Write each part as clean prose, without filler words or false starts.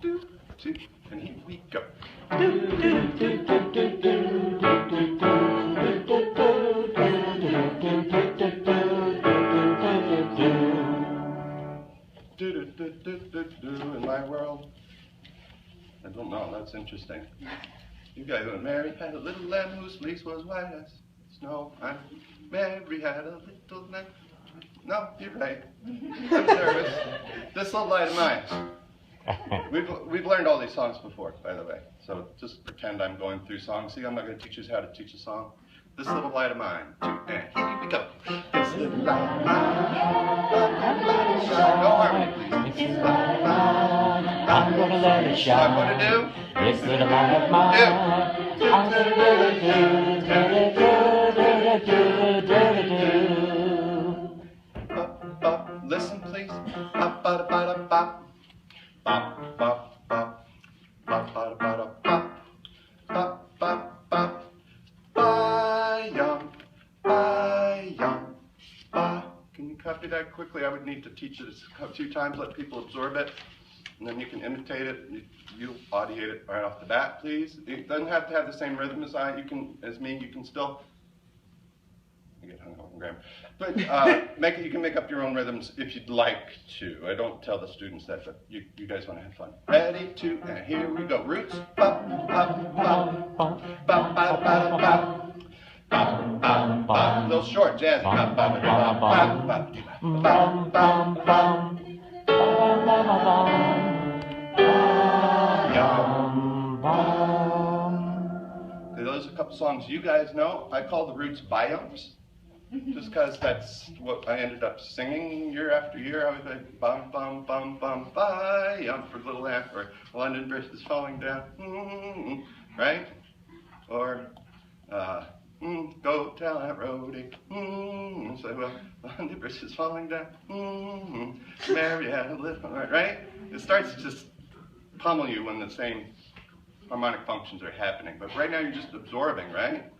do, do, and here we go. In my world, I don't know, that's interesting. You guys were Mary had a little lamb whose fleece was white as snow. And Mary had a little lamb. No, you're right. I'm nervous. This little light of mine. We've learned all these songs before, by the way. So just pretend I'm going through songs. See, I'm not going to teach you how to teach a song. This little light of mine. And here we go. This little light of mine. No harmony, please. I'm gonna let it shine. I'm going to do. This little light of mine. I'm gonna let it do. Listen, please. Bop, bada, bada, bop. Bop, bop, bop. Bop, bada, bada, bop. Bop, bop, bop. Ba-yum, ba-yum, ba. Can you copy that quickly? I would need to teach it a few times, let people absorb it, and then you can imitate it. You'll audiate it right off the bat, please. It doesn't have to have the same rhythm as me. You can still. I get hung up on grammar. But you can make up your own rhythms if you'd like to. I don't tell the students that, but you guys want to have fun. Ready, two, and here we go. Roots. Bop, bop, bop. Bop, bop, bop, bop. Bop, bop, bop. A little short, jazzy. Bop, bop, bop, bop, bop. Bop, bop, bop. Okay, those are a couple songs you guys know. I call the Roots biomes. Just because that's what I ended up singing year after year. I was like, bum, bum, bum, bum, bye, for Little Ant, or London Bridge is falling down, right? Or, go tell Aunt Rhody, so, well, London Bridge is falling down, Mary had a little, right? It starts to just pummel you when the same harmonic functions are happening. But right now you're just absorbing, right?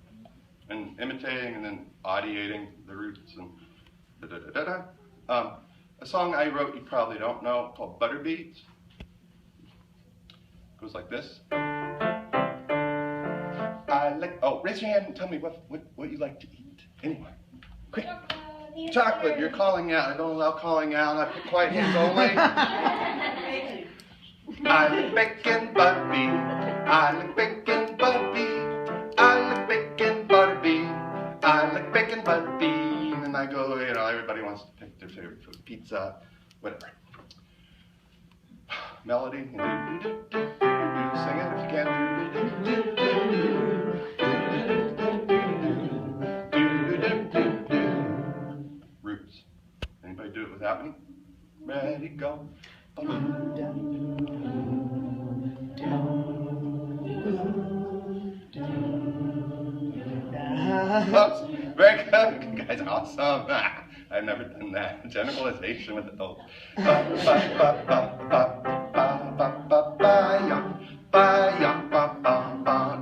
And imitating and then audiating the roots and da-da-da-da-da. A song I wrote you probably don't know called Butterbeads. Goes like this. Raise your hand and tell me what you like to eat. Anyone? Quick. Chocolate, you're calling out. I don't allow calling out. I pick quiet hands only. I like bacon, butterbean. I like bacon, butterbean. I like bacon, butterbean. I like bacon, butterbean. And I go, everybody wants to pick their favorite food. Pizza, whatever. Melody. Sing it if you can. Roots. Anybody do it without me? Ready, go. Oops, very good. You guys are awesome. I've never done that. Generalization with adults.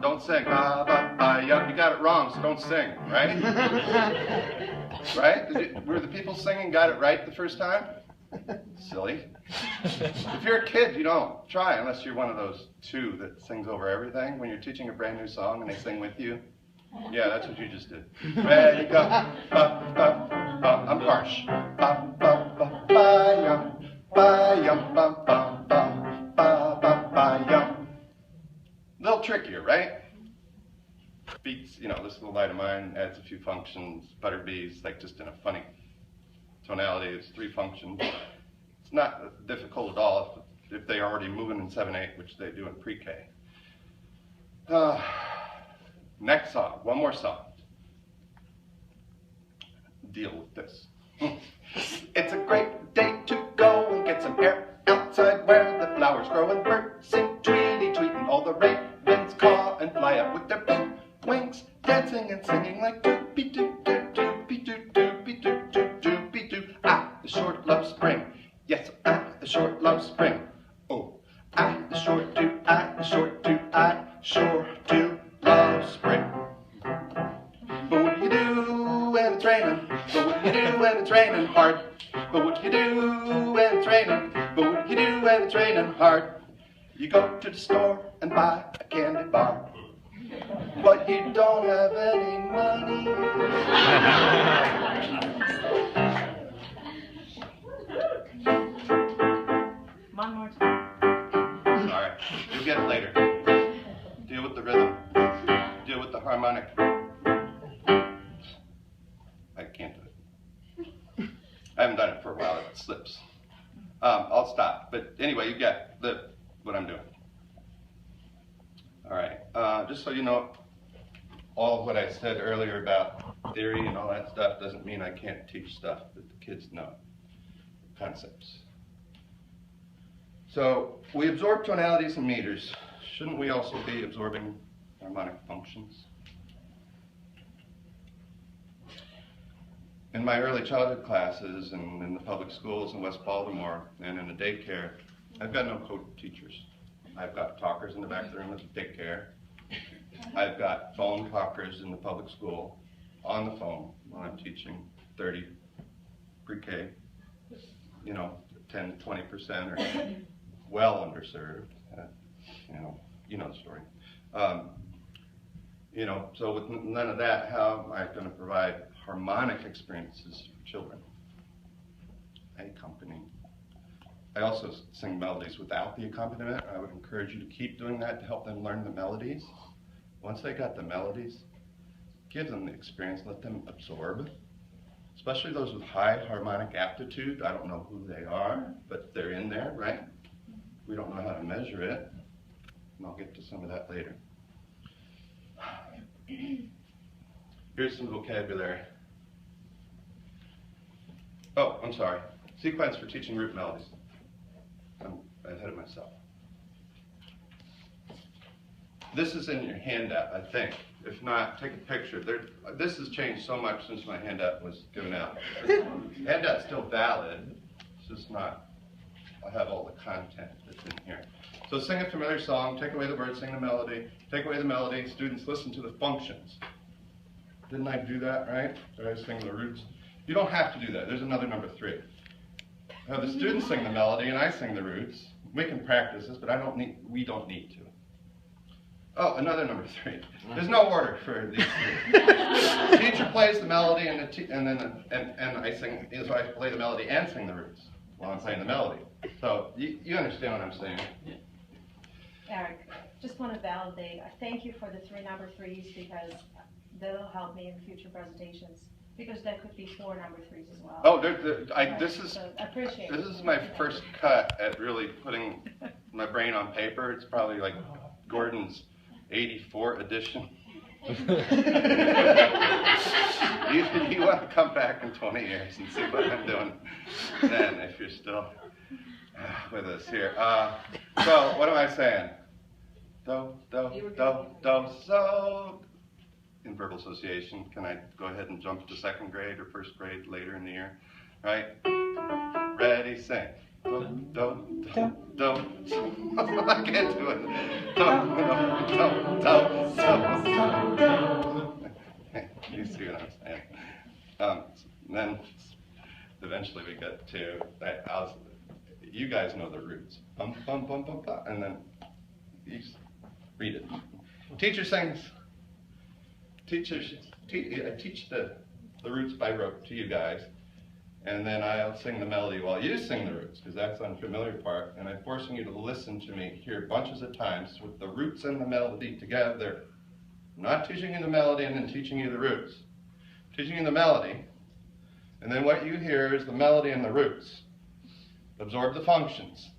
Don't sing. You got it wrong, so don't sing, right? Right? Were the people singing got it right the first time? Silly. If you're a kid, you don't try unless you're one of those two that sings over everything when you're teaching a brand new song and they sing with you. Yeah, that's what you just did. Ready, go. I'm harsh. Little trickier, right? Beats, this little light of mine adds a few functions. Butterbees, like just in a funny tonality, it's 3 functions. It's not difficult at all if they're already moving in 7/8, which they do in pre-K. Next song, one more song. Deal with this. It's a great day to go and get some air outside where the flowers grow and birds sing tweety tweet and all the ravens caw and fly up with their big wings, dancing and singing like doopy doo doo doopy doo doopy doo doo doopy doo. I, the short love spring. Yes, I, the short love spring. Oh, I, the short do, I, the short do, I, sure do love spring. But what do you do when it's raining? But what do you do when it's raining hard? But what do you do when it's raining? But what do you do when it's raining hard? You go to the store and buy a candy bar, but you don't have any money. One more time. Sorry, you'll get it later. Deal with the rhythm. Deal with the harmonic. I can't do it. I haven't done it for a while. It slips. I'll stop. But anyway, you get what I'm doing. All right. Just so you know, all of what I said earlier about theory and all that stuff doesn't mean I can't teach stuff that the kids know. Concepts. So we absorb tonalities and meters. Shouldn't we also be absorbing harmonic functions? In my early childhood classes and in the public schools in West Baltimore and in the daycare, I've got no co-teachers. I've got talkers in the back of the room at the daycare. I've got phone talkers in the public school on the phone while I'm teaching 30 pre-K, 10, 20% are well underserved. You know the story. So with none of that, how am I going to provide harmonic experiences for children? Accompanying. I also sing melodies without the accompaniment. I would encourage you to keep doing that to help them learn the melodies. Once they got the melodies, give them the experience, let them absorb. Especially those with high harmonic aptitude. I don't know who they are, but they're in there, right? We don't know how to measure it. And I'll get to some of that later. Here's some vocabulary. Oh, I'm sorry. Sequence for teaching root melodies. I'm ahead of myself. This is in your handout, I think. If not, take a picture. This has changed so much since my handout was given out. The handout's still valid. It's just not, I have all the content that's in here. So sing a familiar song, take away the words, sing the melody, take away the melody, students listen to the functions. Didn't I do that, right? Did I sing the roots? You don't have to do that. There's another number 3. Have the students sing the melody and I sing the roots. We can practice this, but we don't need to. Oh, another number 3. There's no order for these 3. Teacher plays the melody and I sing. So I play the melody and sing the roots while I'm playing the melody. So you understand what I'm saying? Eric, just want to validate. I thank you for the 3 number 3s because that'll help me in future presentations. Because there could be 4 number 3s as well. Oh, So I appreciate this is my first cut at really putting my brain on paper. It's probably like Gordon's 84 edition. You want to come back in 20 years and see what I'm doing then, if you're still with us here. So what am I saying? Do, so. In verbal association, can I go ahead and jump to 2nd grade or 1st grade later in the year? Right? Ready, sing. Do. I can't do it. Do. You see what I'm saying? Then eventually we get to, you guys know the roots. Bum, bum, bum, bum, bum, and then you just read it. Teacher sings. Teachers teach the roots by rote to you guys, and then I'll sing the melody while you sing the roots, because that's the unfamiliar part, and I'm forcing you to listen to me here bunches of times with the roots and the melody together. I'm not teaching you the melody and then teaching you the roots. I'm teaching you the melody, and then what you hear is the melody and the roots. Absorb the functions.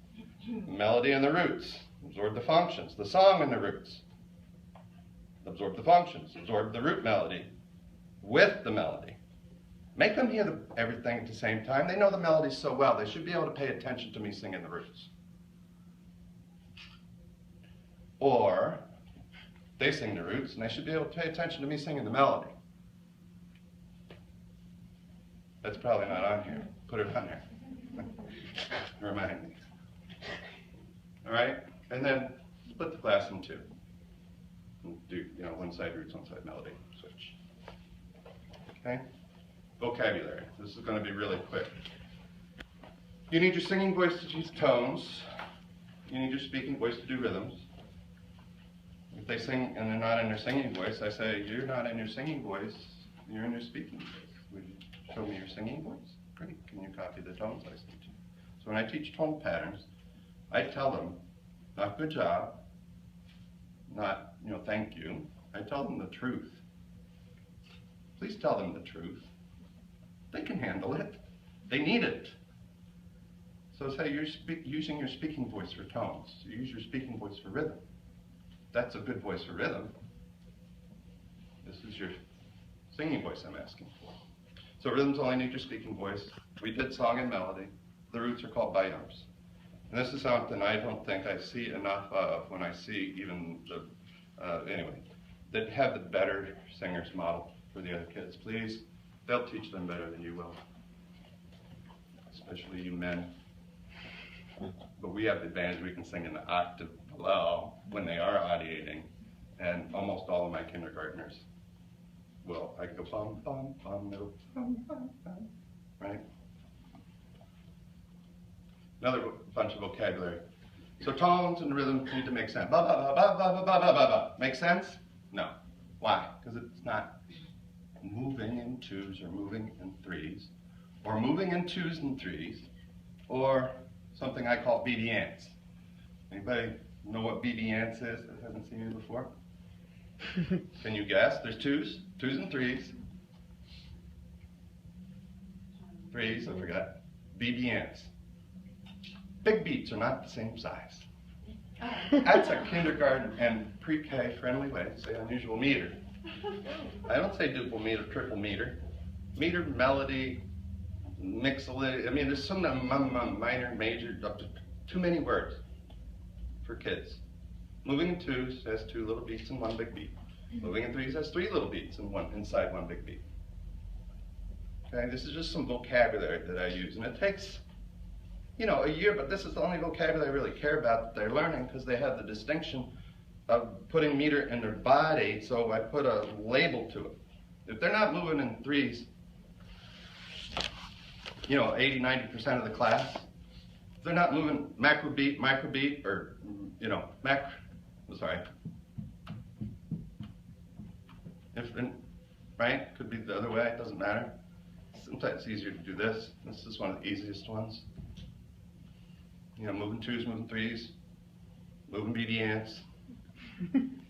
The melody and the roots. Absorb the functions. The song and the roots. Absorb the functions, absorb the root melody with the melody. Make them hear everything at the same time. They know the melody so well, they should be able to pay attention to me singing the roots. Or they sing the roots and they should be able to pay attention to me singing the melody. That's probably not on here. Put it on there. Remind me. All right? And then split the class in 2. Do, one side roots, one side melody, switch. Okay? Vocabulary. This is going to be really quick. You need your singing voice to use tones. you need your speaking voice to do rhythms. If they sing and they're not in their singing voice, I say, you're not in your singing voice, you're in your speaking voice. Would you show me your singing voice? Great, can you copy the tones I sing to you? So when I teach tone patterns, I tell them, not good job, not, thank you. I tell them the truth. Please tell them the truth. They can handle it. They need it. So say you're using your speaking voice for tones. You use your speaking voice for rhythm. That's a good voice for rhythm. This is your singing voice I'm asking for. So rhythms only need your speaking voice. We did song and melody. The roots are called biyums. And this is something I don't think I see enough of when I see even anyway, that have the better singers model for the other kids. Please, they'll teach them better than you will, especially you men. But we have the advantage we can sing in the octave below when they are audiating, and almost all of my kindergartners will. I can go bum, bum, bum, middle, bum, bum, bum, right? Another bunch of vocabulary. So tones and rhythms need to make sense. Ba, ba, ba, ba, ba, ba, ba, ba, ba. Make sense? No. Why? Because it's not moving in twos or moving in threes, or moving in twos and threes, or something I call BB-ants. Anybody know what BB-ants is that hasn't seen it before? Can you guess? There's twos and threes. Threes, I forgot. BB-ants. Big beats are not the same size. That's a kindergarten and pre-K friendly way to say unusual meter. I don't say duple meter, triple meter. Meter, melody, mixolydian. I mean, there's some minor, major, up to too many words for kids. Moving in twos has 2 little beats and 1 big beat. Moving in threes has 3 little beats and inside 1 big beat. Okay, this is just some vocabulary that I use, and it takes, a year, but this is the only vocabulary I really care about that they're learning, because they have the distinction of putting meter in their body, so I put a label to it. If they're not moving in threes, 80–90% of the class, if they're not moving macrobeat, microbeat, or, right? Could be the other way, it doesn't matter. Sometimes it's easier to do this. This is one of the easiest ones. Moving twos, moving threes, moving BB-ants.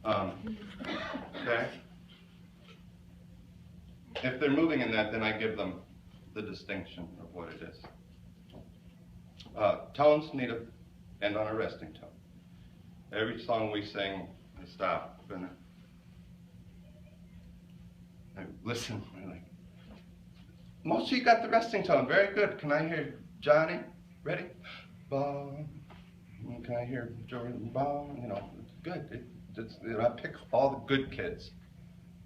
Okay? If they're moving in that, then I give them the distinction of what it is. Tones need to end on a resting tone. Every song we sing, I stop and I listen. I'm like, most of you got the resting tone. Very good. Can I hear Johnny? Ready? Bum. Can I hear Jordan? Bum. It's good. I pick all the good kids.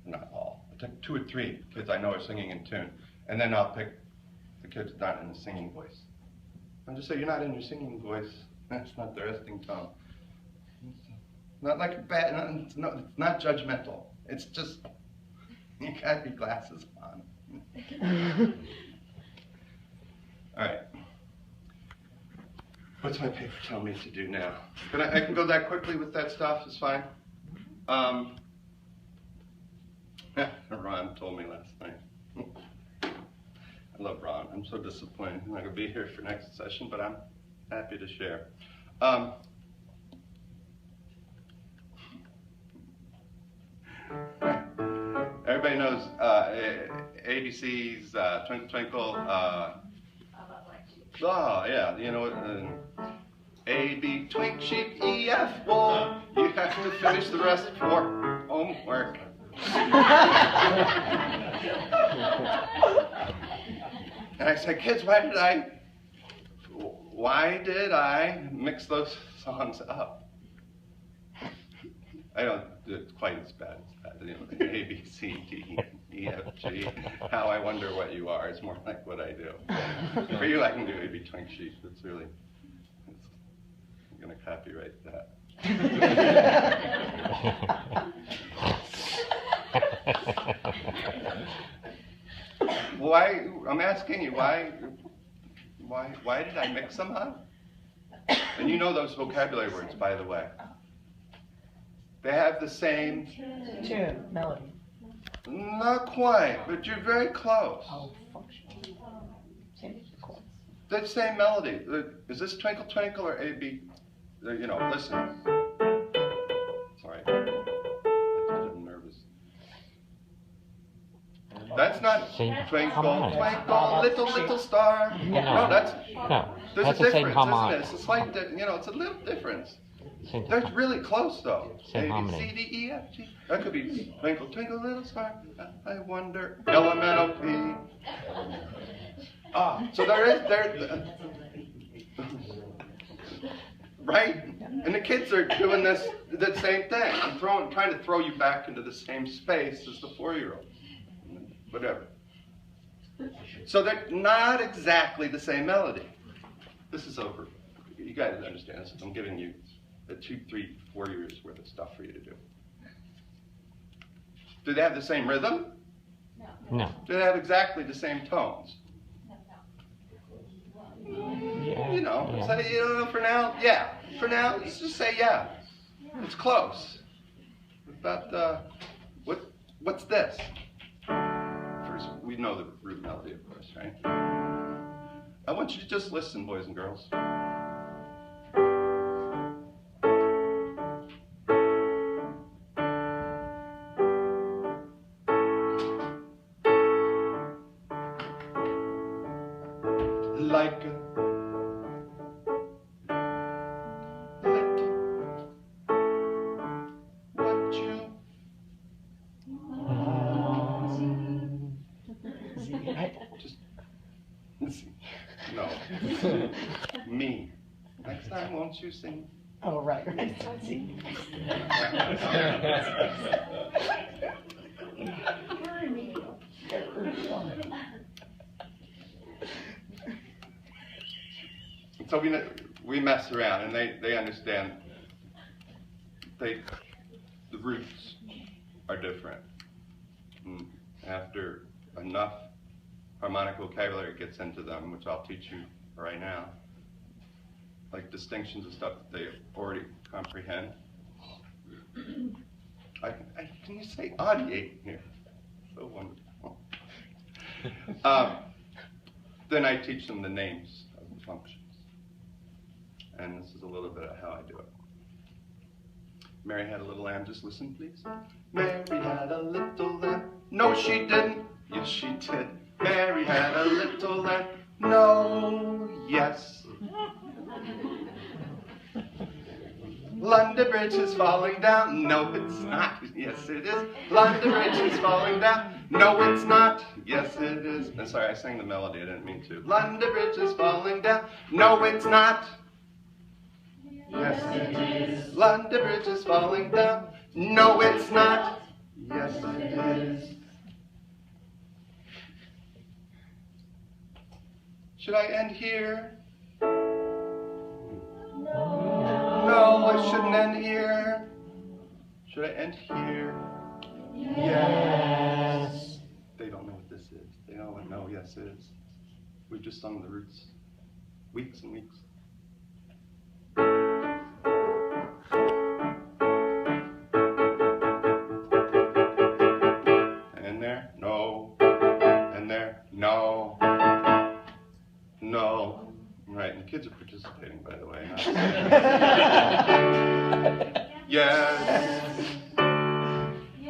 Not all. I pick 2 or 3 kids I know are singing in tune. And then I'll pick the kids not in the singing voice. I'll just say, you're not in your singing voice. That's not the resting tone. It's not like a bad, it's not judgmental. It's just, you got your glasses on. All right. What's my paper telling me to do now? I can go that quickly with that stuff, it's fine. Ron told me last night. I love Ron. I'm so disappointed I'm not going to be here for next session, but I'm happy to share. Everybody knows ABC's Twinkle Twinkle. Oh, yeah, A, B, twink, sheep, E, F, wool. You have to finish the rest for homework. And I said, kids, why did I mix those songs up? I don't do it quite as bad as that. A, B, C, D, E, F, G. How I wonder what you are is more like what I do. For you, I can do A, B, twink, sheep. I'm going to copyright that. Why? I'm asking you, why did I mix them up? And you know those vocabulary words, by the way. They have the same Tune, melody. Not quite, but you're very close. Oh, functional. Same chords. The same melody. Is this Twinkle Twinkle or A B? You know, listen. Sorry, I'm nervous. That's not Twinkle Twinkle Little Star. No, that's there's that's a the same difference, harmonic. isn't it? It's a slight, it's a little difference. Same That's really close, though. Same A, B, harmony. C, D, E, F, G. That could be Twinkle, Twinkle, Little Star. I wonder. L-M-N-O-P. So there. Right? And the kids are doing the same thing. I'm trying to throw you back into the same space as the 4-year-old. Whatever. So they're not exactly the same melody. This is over. You guys understand this. I'm giving you 2, 3, 4 years worth of stuff for you to do. Do they have the same rhythm? No. Do they have exactly the same tones? Yeah. You know, Yeah. say, for now, yeah. For now, let's just say yeah. It's close. But what's this? First, we know the root melody, of course, right? I want you to just listen, boys and girls. Like a little what you just no me. Next time, won't you sing? Oh, right. See. So we mess around, and they understand. The roots are different. And after enough harmonic vocabulary gets into them, which I'll teach you right now, like distinctions and stuff that they already comprehend. Can you say audiate here? So wonderful. Then I teach them the names of the functions. And this is a little bit of how I do it. Mary had a little lamb. Just listen, please. Mary had a little lamb. No, she didn't. Yes, she did. Mary had a little lamb. No, yes. London Bridge is falling down. No, it's not. Yes, it is. London Bridge is falling down. No, it's not. Yes, it is. I'm sorry, I sang the melody. I didn't mean to. London Bridge is falling down. No, it's not. Yes, it is. London Bridge is falling down. No, it's not. Yes, it is. Should I end here? No, I shouldn't end here. Should I end here? Yes. They don't know what this is. They don't know what yes is. We've just sung the roots weeks and weeks. And there, no. And there, no. No. Right, and the kids are participating, by the way. Yes.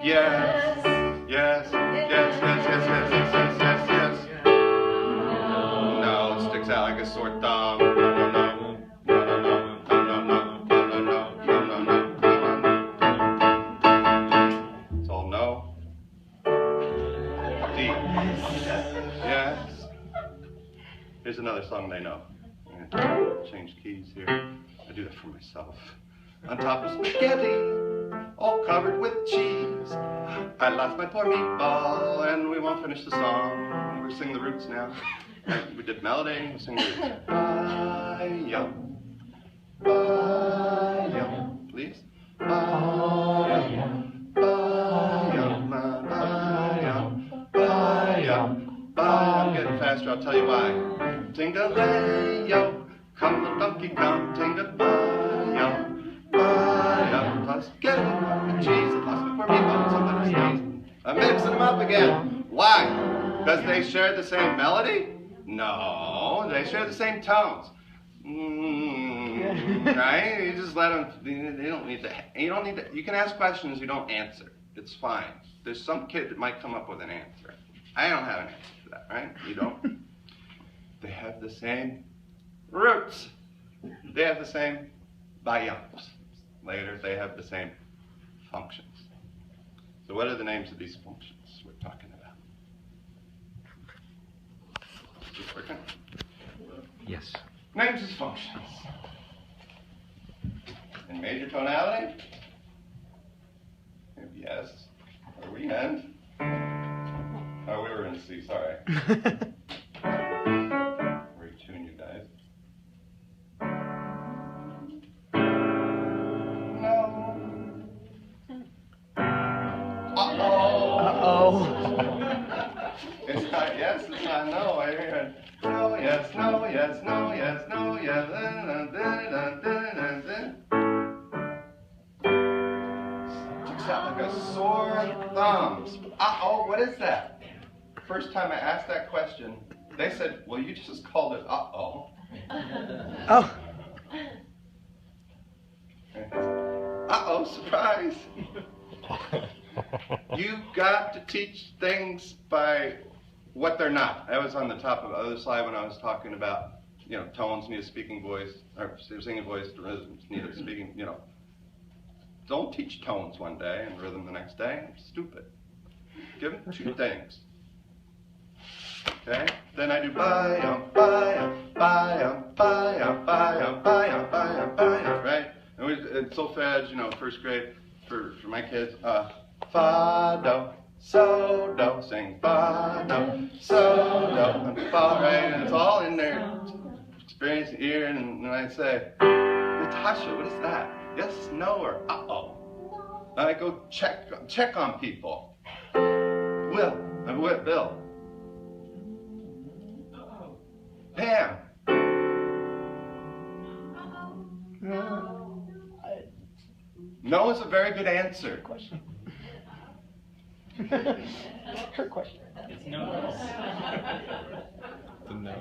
Yes. Yes. Yes. Yes. Yes. Yes. Yes. Yes. Yes. No, it sticks out like a sore thumb. No. No. No. No. No. No. No. No. No. No. No. No. It's all no. D. Yes. Here's another song they know. I'm gonna change keys here. I do that for myself. On top of spaghetti, all covered with cheese, I lost my poor meatball, and we won't finish the song. We're singing the roots now. We did melody, we'll sing the roots. Ba-yum, ba-yum, please. Ba-yum, ba-yum, ba-yum, ba-yum, ba-yum. I'm getting faster, I'll tell you why. Ting-a-lay-yo, come the donkey come, ting must get the cheese, it must be for meatballs, somebody sneeze. I'm mixing them up again. Why? Because they share the same melody? No, they share the same tones. Right? You just let them, they don't need to, you can ask questions you don't answer. It's fine. There's some kid that might come up with an answer. I don't have an answer for that, right? You don't. They have the same roots. They have the same variables. Later, they have the same functions. So what are the names of these functions we're talking about? Is this working? Yes. Names as functions. In major tonality? Yes. Are we in? Oh, we were in C, sorry. Retune you guys. No. Uh-oh. It's not yes, it's not no. I hear no, yes, no, yes, no, yes, no, yes. Sticks out like a sore thumb. Uh-oh, what is that? First time I asked that question, they said, well, you just called it uh-oh. Oh. Uh-oh, surprise. You got to teach things by what they're not. I was on the top of the other slide when I was talking about, tones need a speaking voice, or singing voice, rhythms need a speaking, Don't teach tones one day and rhythm the next day. It's stupid. Give them two things. Okay? Then I do right? And it's solfege, first grade for my kids. Fa, do, so, do, sing fa, do, so, do, and fa, right? And it's all in there. Experience the ear, and I say, Natasha, what is that? Yes, no, or uh-oh. And I go check on people. Bill. Pam. No is a very good answer. Question. Her question. It's no. The no.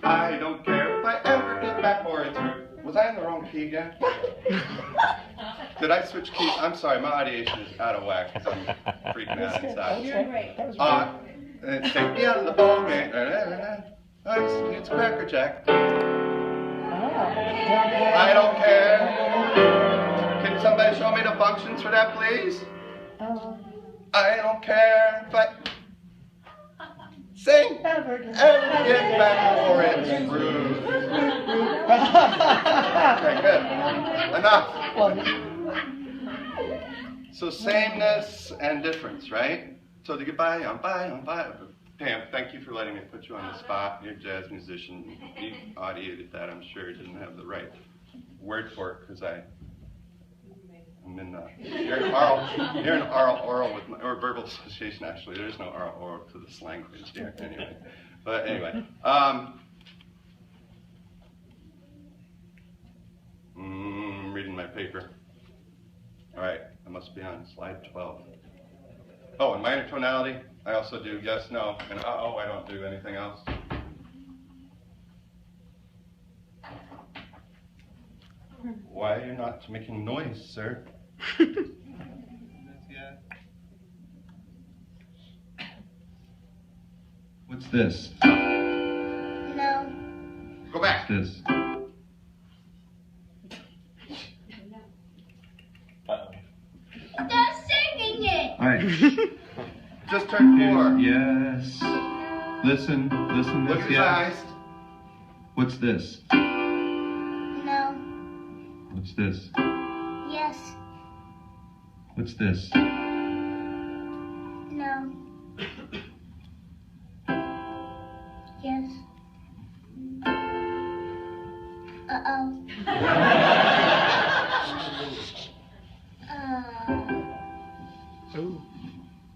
I don't care if I ever get back more into. Was I in the wrong key again? Did I switch keys? I'm sorry, my audiation is out of whack because I'm freaking out inside. You're great. Take me out of the ball game. It's Cracker Jack. I don't care. Can somebody show me the functions for that, please? I don't care if I sing. Ever get back for its roots. Okay, good. Enough. So sameness and difference, right? So to get by. Pam, thank you for letting me put you on the spot. You're a jazz musician. You audiated that, I'm sure. You didn't have the right word for it because I'm in you're an oral with or verbal association, actually. There's no oral to this language here, anyway. But anyway. Reading my paper. All right, I must be on slide 12. Oh, and minor tonality, I also do yes, no, and uh-oh, I don't do anything else. Why are you not making noise, sir? What's this? No. Go back. What's this? Stop singing it. All right. Just turn 4. Yes. Listen. Look at his eyes. What's this? No. What's this? Yes. What's this? No. Yes. Uh-oh.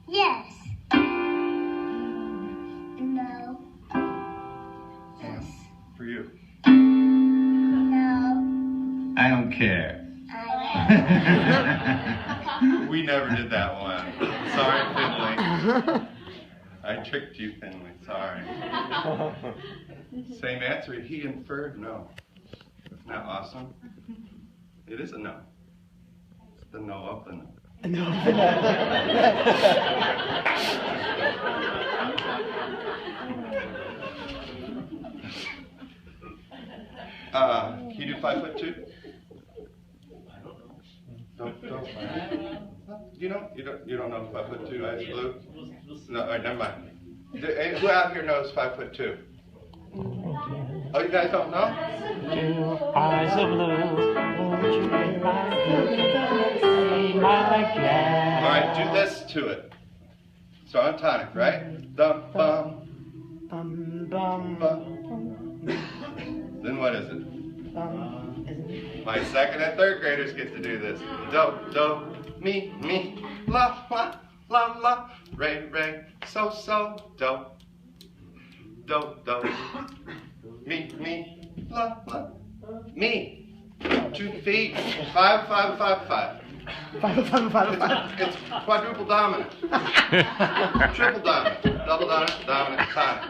Yes. No. Yes. for you? No. I don't care. We never did that one. Sorry, Finley. I tricked you, Finley. Sorry. Same answer. He inferred no. Isn't that awesome? It is a no. It's the no of the no. Can you do 5'2"? Don't. You don't know 5'2" eyes blue? No, all right, never mind. Who out here knows 5'2"? Oh, you guys don't know? Two eyes of blue, won't you be my be my cat? All right, do this to it. So on tonic, right? Dum bum Bum bum bum. Then what is it? My second and third graders get to do this. Do, do, mi, la, la, la, la, re, re, so, so, do. Do, do, mi, la, la, mi. 2 feet, 5, 5, 5, 5. It's quadruple dominant. Triple dominant. Double dominant, dominant, tonic.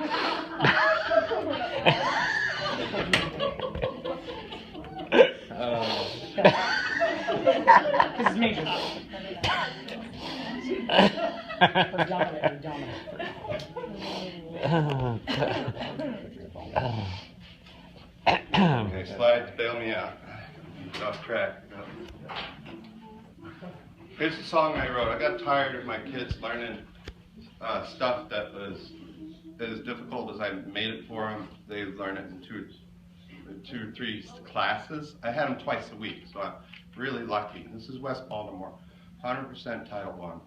This is major. Dominant. Okay, slides, bail me out. Get off track. Here's a song I wrote. I got tired of my kids learning stuff that was as difficult as I made it for them. They learn it in two or three classes. I had them twice a week, so I'm really lucky. This is West Baltimore, 100% Title I.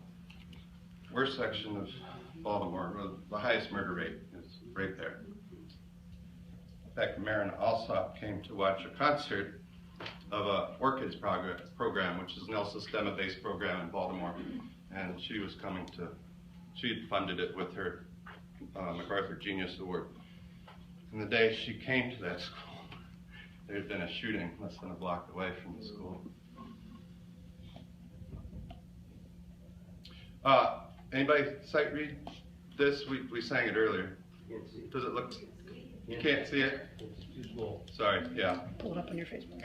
Worst section of Baltimore, the highest murder rate is right there. In fact, Marin Alsop came to watch a concert of a Orchids program, which is an El Sistema-based program in Baltimore, and she was coming to, she had funded it with her MacArthur Genius Award. And the day she came to that school, there had been a shooting less than a block away from the school. Anybody sight read this? We sang it earlier. Does it look? You can't see it? Sorry, yeah. Pull it up on your Facebook.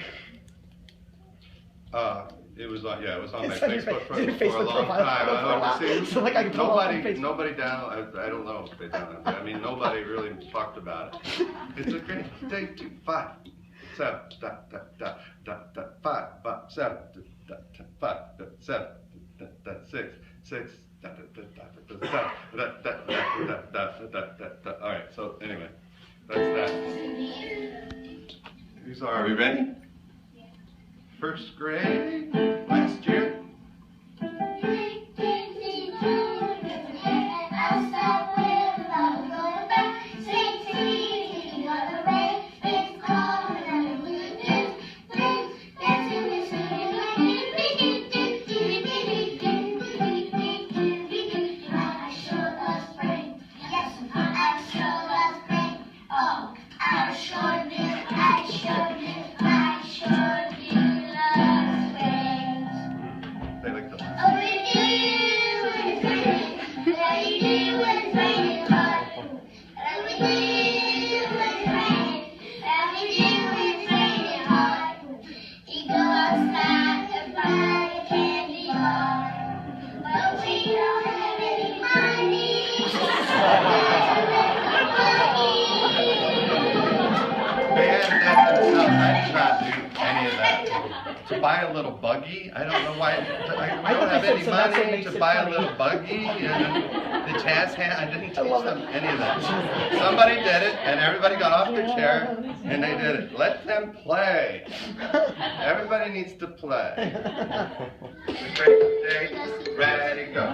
It was on, yeah, it was on my It's on your Facebook for a Facebook long profile time. for a while. See, So like I can pull it up on Facebook. nobody down. I don't know if they down. I mean, nobody really talked about it. It's a great day to 5, 7, 5, 7, 5, 7, 6, 6. All right. So anyway, that's that. These are we ready? First grade last year. They like the to buy a little buggy. I don't know why. I don't have any money to buy a little buggy. And the jazz hand. I didn't teach them any of that. Somebody did it, and everybody got off their chair, and they did it. Let them play. Everybody needs to play. Great day, ready, go.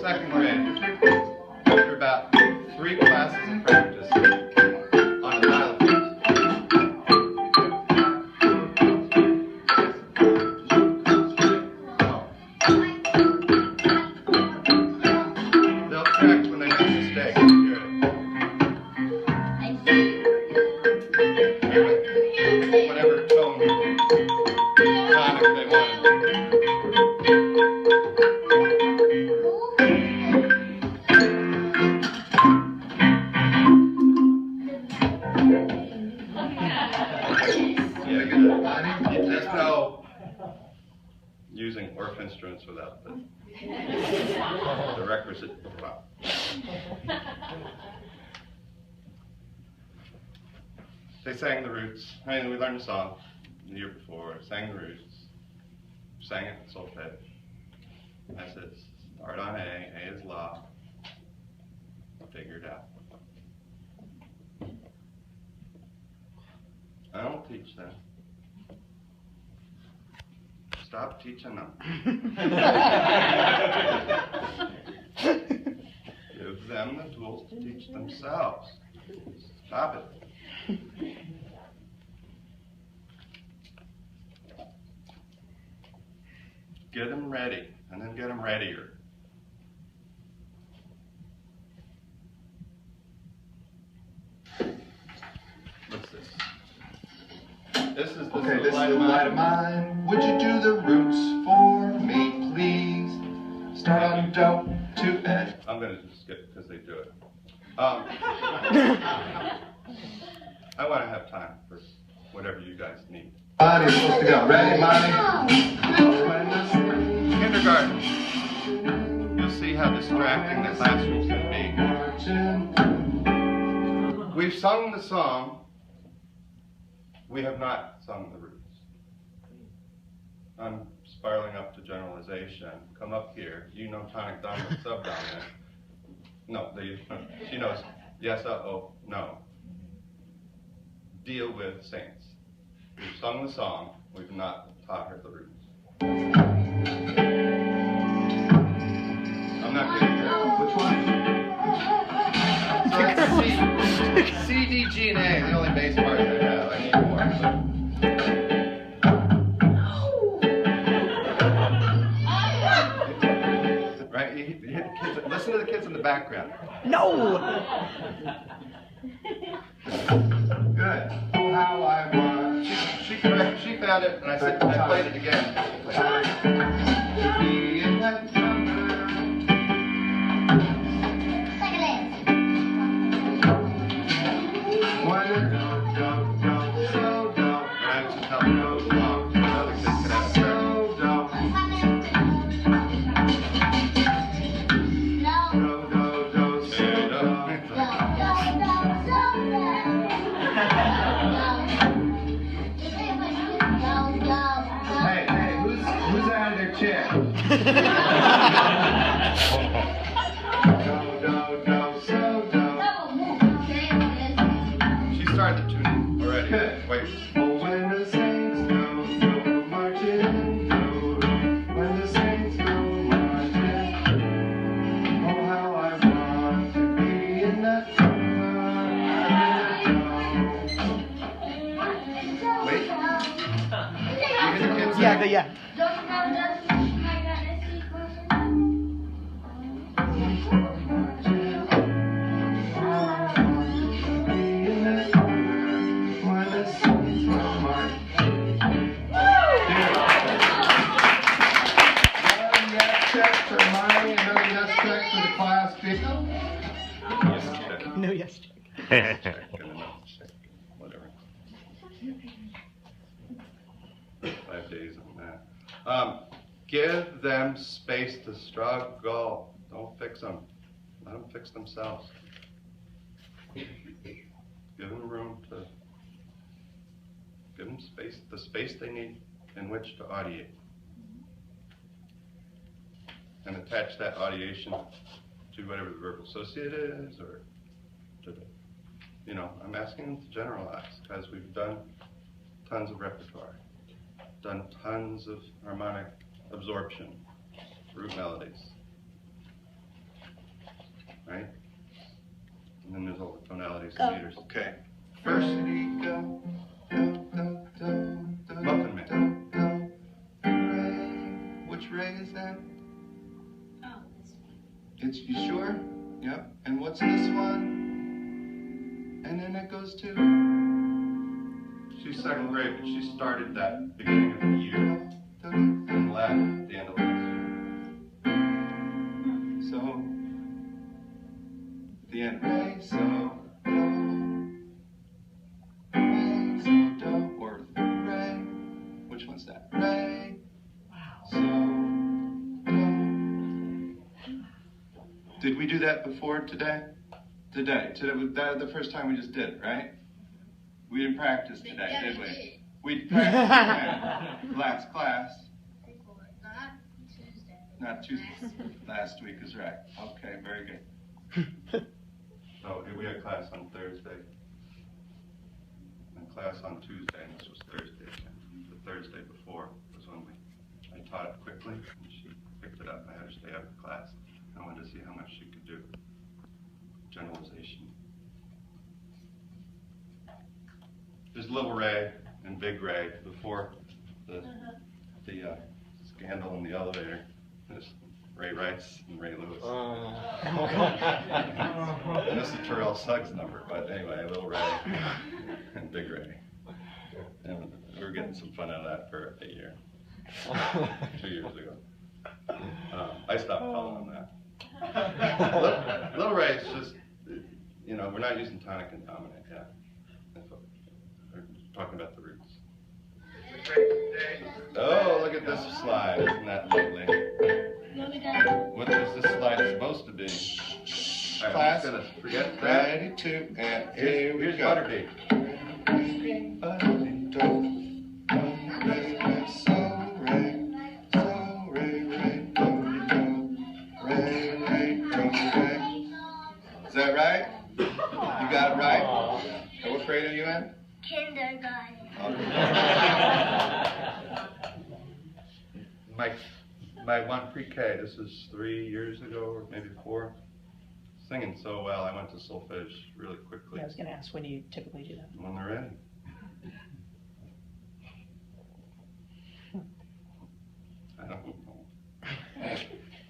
Second grade. After about 3 classes of practice on the xylophone. orff instruments without the requisite. Wow. They sang the roots. I mean, we learned the song the year before, sang the roots, sang it in solfege. I said, start on A is La. Figure it out. I don't teach them. Stop teaching them. Give them the tools to teach themselves. Stop it. Get them ready, and then get them readier. What's this? This is the Okay, this is the light of mine. Would you do the roots for me, please? Start on Do to A. I'm going to just skip because they do it. I want to have time for whatever you guys need. Body's supposed to go. Ready, Monty? Kindergarten. You'll see how distracting the classroom can be. We've sung the song. We have not sung the roots. I'm spiraling up to generalization. Come up here. You know tonic dominant subdominant. No, she knows yes, oh, no. Deal with saints. We've sung the song. We've not taught her the roots. I'm not getting that. Which one? So that's C, D, G, and A, the only bass parts I have. I need more. Right? You hit the kids. Listen to the kids in the background. No! Good. How I want She found it, and I said, I played it again. to be in that number. One, do, so do. And I was just helping her along. So the other kids could have a turn. So do. Do, so do. Hey, who's out of their chair? Do, so do. She started the tuning already. Good. Wait. Oh, when the saints go marching, when the saints go marching, oh, how I want to be in that Wait. You hear the kids Yeah, sing? yeah. when the saints go marching. Another yes check for Monty, another yes check for the class people. Yes, check. No, yes, check. Check and another check. Whatever. 5 days on that. Give them space to struggle. Don't fix them. Let them fix themselves. Give them room to. Give them space, the space they need in which to audiate. And attach that audiation to whatever the verb associate is, or to the, I'm asking them to generalize, because we've done tons of repertoire, done tons of harmonic absorption, root melodies, right? And then there's all the tonalities and meters. Okay. First, Go, Muffin Man. Which ray is that? It's you sure? Yep. And what's this one? And then it goes to. She's second grade, but she started that beginning of the year and left at the end of last year. So. At the end, ray, so. Ray, so, do, or ray. Which one's that? Ray. Wow. So. Did we do that before today? Today was that the first time we just did it, right? We didn't practice today, did we? We practiced today. Last class. Not Tuesday. Last week is right. Okay, very good. So we had class on Thursday, and class on Tuesday, and this was Thursday. The Thursday before was when I taught it quickly, and she picked it up. I had her stay after class. I wanted to see how much she could do. Generalization. There's Little Ray and Big Ray before the scandal in the elevator. There's Ray Rice and Ray Lewis. And this is Terrell Suggs' number, but anyway, Little Ray and Big Ray. And we were getting some fun out of that for a year. 2 years ago. I stopped calling him that. Little Ray is just, we're not using tonic and dominant yet. We're talking about the roots. Oh, look at this slide. Isn't that lovely? What is this slide supposed to be? All right, Class, I'm just gonna forget that. ready to, and here we Here's go. Butterbeat. Is that right? You got it right? And what grade are you in? Kindergarten. My one pre-K, this is 3 years ago, or maybe 4. Singing so well, I went to solfege really quickly. Yeah, I was going to ask, when do you typically do that? When they're ready. I don't know.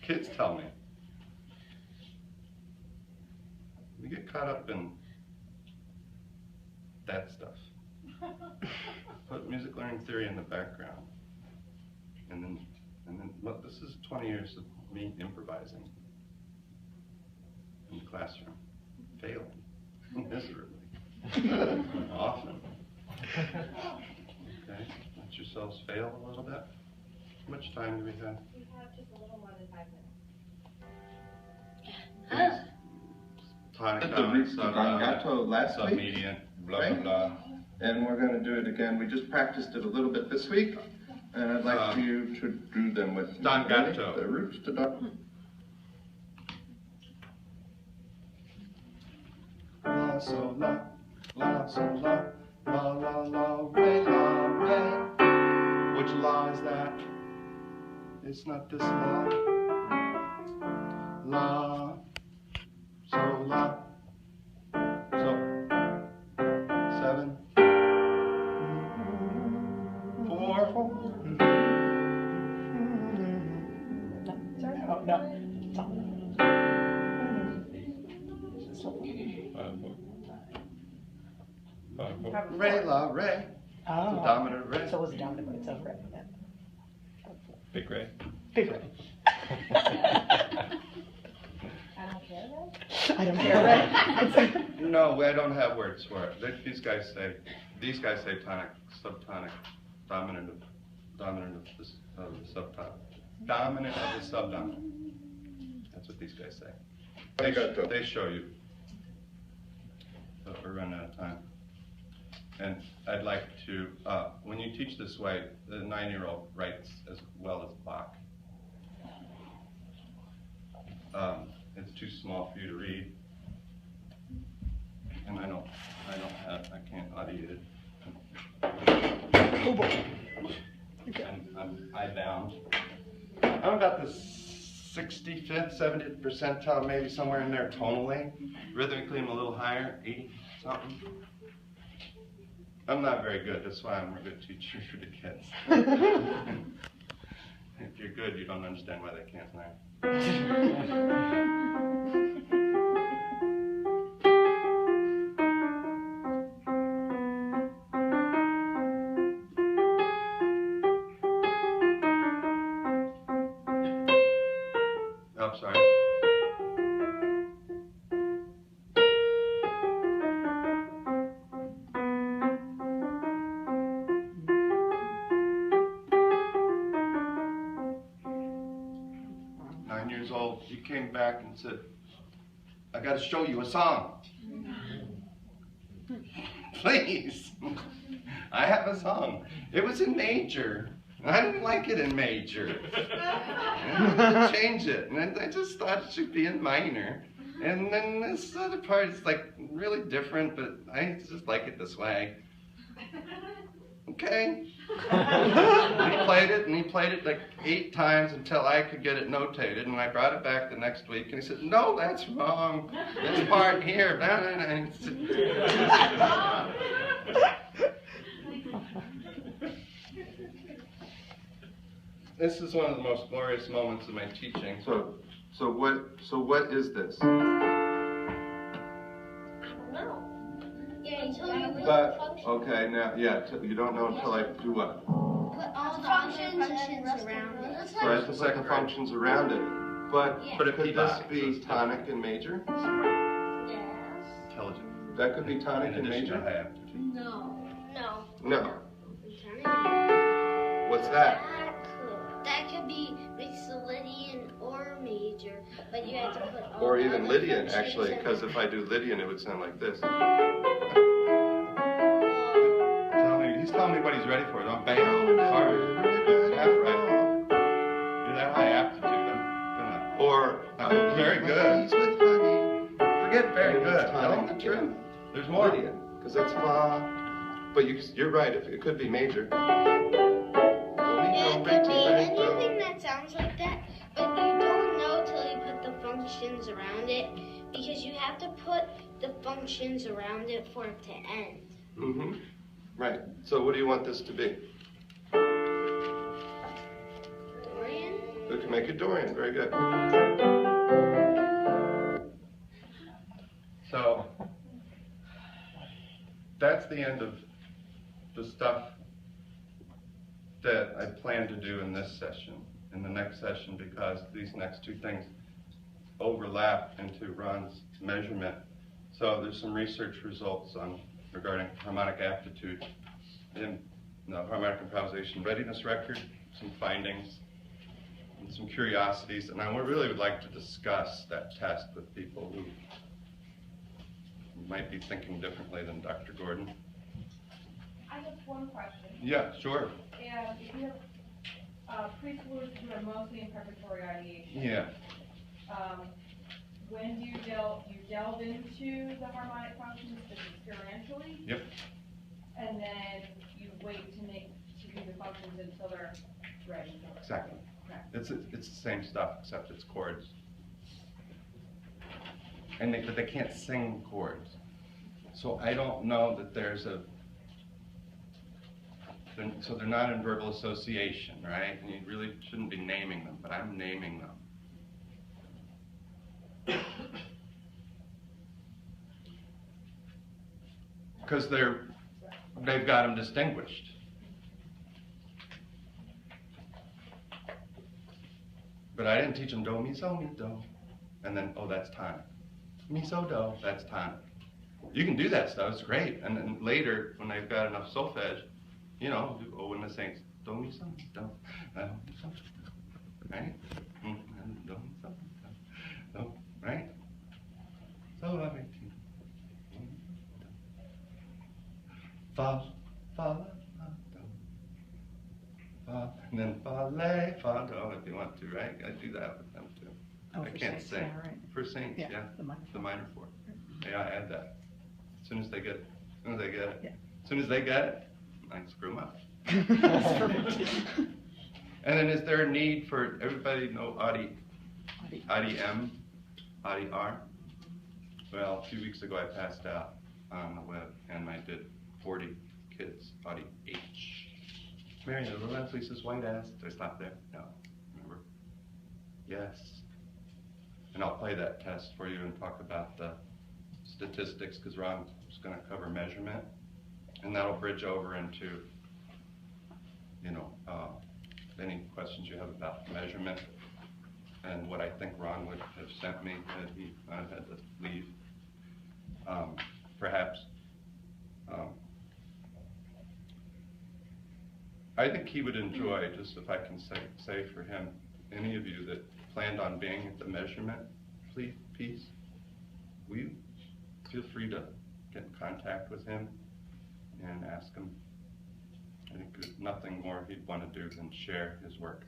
Kids tell me. We get caught up in that stuff. Put music learning theory in the background. And then look, this is 20 years of me improvising in the classroom, failing miserably, often. Okay, let yourselves fail a little bit. How much time do we have? We have just a little more than 5 minutes. Tonic, At the dominant, roots of Gangato last week, submedian, blah, right? blah, blah. and we're going to do it again. We just practiced it a little bit this week, and I'd like for you to do them with me. Don Ready? Gatto. The roots to Don. La, so, la, la, re. Which law is that? It's not this law. La, so, la, so, 7, 4. Sorry? Oh, no. Re, la, re. Oh. So dominant re. So it was a dominant, but it's over it. Yeah. Big Ray. Big Ray. I don't care then? I don't care, right? No, I don't have words for it. These guys say tonic, subtonic, dominant of the subtonic, dominant of the subdominant. That's what these guys say. They show you. But we're running out of time. And I'd like to, when you teach this way, the 9-year-old writes as well as Bach. It's too small for you to read. And I can't audiate it. Oh boy. And I'm eye-bound. I'm about the 65th, 70th percentile, maybe somewhere in there tonally. Rhythmically, I'm a little higher, 80 something. I'm not very good, that's why I'm a good teacher for the kids. If you're good, you don't understand why they can't learn. Oh, sorry. He came back and said, I got to show you a song. Please. I have a song. It was in major. I didn't like it in major. I had to change it. And I just thought it should be in minor. And then this other part is like really different, but I just like it this way. Okay. And he played it like 8 times until I could get it notated, and I brought it back the next week, and he said, no, that's wrong. This part here. This is one of the most glorious moments of my teaching. So what is this? No. Yeah, you told me But, okay, now, yeah, you don't know until I do what? put all the functions around it. Right, the second functions around it. But, Yeah. but could this be tonic and major? Yes. Intelligent. That could be tonic In and addition to major? high aptitude. No. No. What's that? That could be mixed Lydian or major, but you have to put all Or the even other Lydian, functions actually, in because it. if I do Lydian, it would sound like this. He's telling me what he's ready for. Don't bang on. Sorry. Half right. You're that high aptitude. I'm gonna. Or, Very good. Forget very good. Tell him the truth. There's more. Lydian, because that's fa. But you're right, it could be major. Yeah, it could be anything that sounds like that, but you don't know till you put the functions around it, because you have to put the functions around it for it to end. Mm-hmm. Right. So what do you want this to be? Dorian? We can make it Dorian. Very good. So that's the end of the stuff that I plan to do in this session, in the next session, because these next 2 things overlap into Ron's measurement. So there's some research results regarding harmonic aptitude in the harmonic improvisation readiness record, some findings, and some curiosities, and I really would like to discuss that test with people who might be thinking differently than Dr. Gordon. I have one question. Yeah, sure. And if you have preschoolers who are mostly in preparatory ideation, Yeah. when do you delve into the harmonic functions just experientially? Yep. And then you wait to do the functions until they're ready. Exactly. Okay. It's the same stuff, except it's chords. But they can't sing chords. So I don't know that there's so they're not in verbal association, right? And you really shouldn't be naming them, but I'm naming them. Because they've got them distinguished. But I didn't teach them do, mi, so, mi, do. And then, oh, that's tonic. Mi, so, do, that's tonic. You can do that stuff, it's great. And then later, when they've got enough solfege, you know, oh, when the saints, do, mi, so, mi, do, so, right? Do, mi, so, do, right? So, I mean, fa, fa, la, do, fa, and then fa, le, fa, do, if you want to, right? I do that with them too. Oh, I for can't saints, sing. yeah, right. For saints, Yeah, yeah. the minor four. Yeah, I add that. As soon as they get it. As soon as they get it. Yeah. As soon as they get it, I screw them up. That's perfect. And then is there a need for everybody to know Audi M, Audi R? Well, a few weeks ago I passed out on the web and I did 40 kids, Audi H. Mary, the little Lisa's white ass. Did I stop there? No. Remember? Yes. And I'll play that test for you and talk about the statistics, because Ron is going to cover measurement, and that'll bridge over into, you know, any questions you have about measurement and what I think Ron would have sent me had he not had to leave. Perhaps. I think he would enjoy, just if I can say for him, any of you that planned on being at the measurement piece, feel free to get in contact with him and ask him. I think there's nothing more he'd want to do than share his work.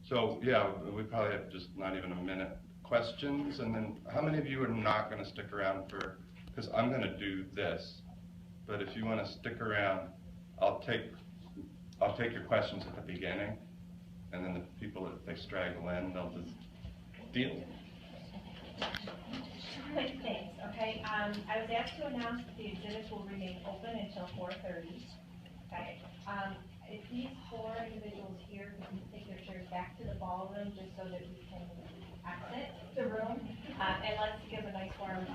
So yeah, we probably have just not even a minute. Questions, and then how many of you are not going to stick around for, because I'm going to do this, but if you want to stick around, I'll take your questions at the beginning, and then the people, if they straggle in, they'll just deal. Quick things, okay? I was asked to announce that the exhibits will remain open until 4:30. Okay. If these 4 individuals here can take their chairs back to the ballroom just so that we can exit the room, and let's give a nice warm